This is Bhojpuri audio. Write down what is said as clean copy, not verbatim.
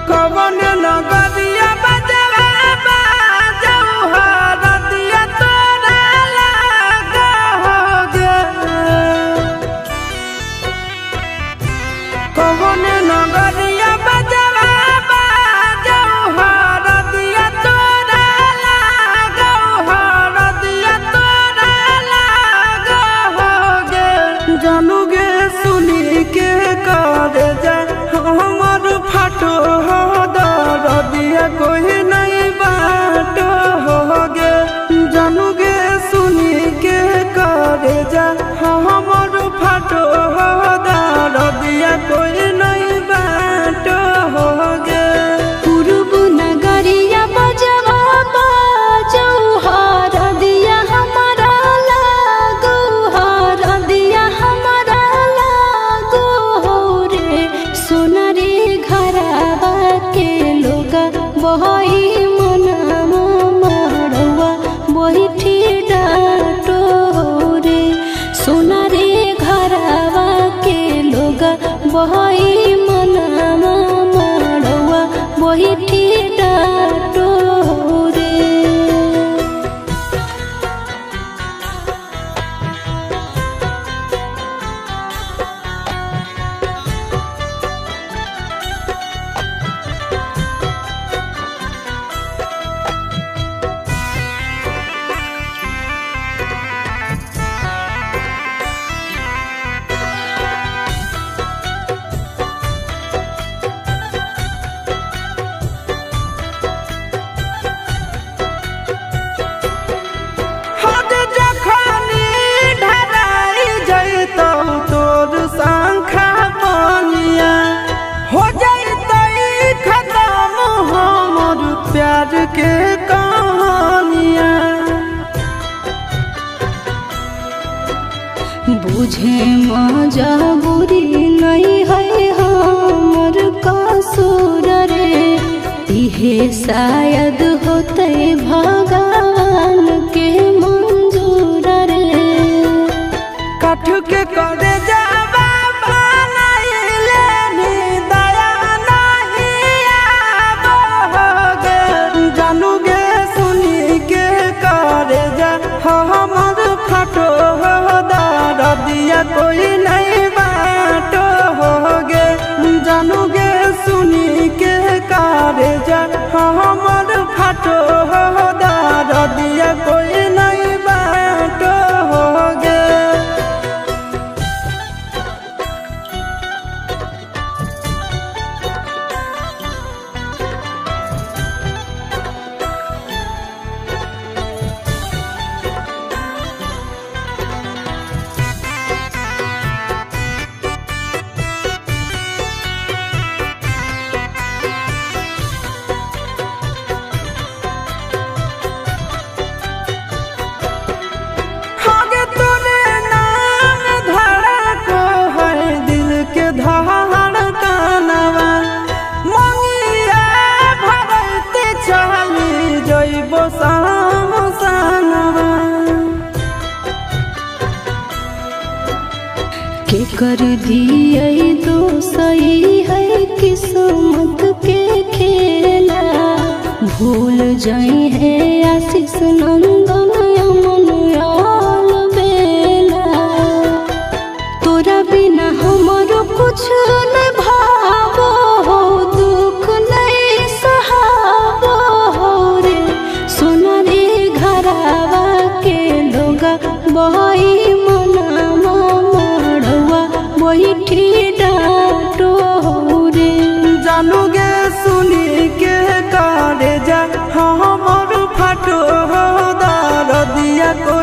कवन नगरिया बजवा बाजऊ हरदिया तोरा लागोगे। कवन नगरिया बजवा बाजऊ हरदिया तोरा लागो हरदिया तोरा लागोगे। जानूगे सुनी के कर जा हमर फाटो दरदिया कोई नहीं बाटो होगे। जानूगे सुनी के करे जा हमर फाटो दरदिया कोई नहीं बाटो होगे। पूर्व नगरिया बजवा बाजऊ हरदिया हमारा लागो हरदिया हमारा लागो रे। सोनारी घरवा के लोग बहई मनामा मड़वा बैठी डाटो रे। सोनारी घरवा के लोग बहई मनामा मड़वा बैठी डाटो रे। हद जखनी ढराई जैतौ तोर शंखा बनिया हो जैतै खत्म हमर प्यार के कहानिया। बुझे मजबूरी नहीं है हमर कसूर रे। इहे शायद होते भगवान के मंजूर रे। काठ के करे जावा बनाइले नी दया नहीं आवोगे। जानूगे सुनी के करे जा हमर फाटो दरदिया कोई नहीं बाटो होगे। जानूगे सुनी के करे जा हमर फाटो दरदिया कोई नहीं बाटो होगे। आगे तोरे नाम धड़को है दिल के धड़कनवा। मंगिया भरते चली जइबो सामसनवा। के कर दिए तो सही है किस्मत के खेला। भूल जाई है आशीष नंदन अमन बेला। तोरा बिना हमारो कुछ न भावो हो दुख नहीं सहावो रे। सोनारी घरवा के लोग बहई मनामा मड़वा बैठी डाटो रे। जानूगे सुनी के करे जा हमर फाटो दरदिया को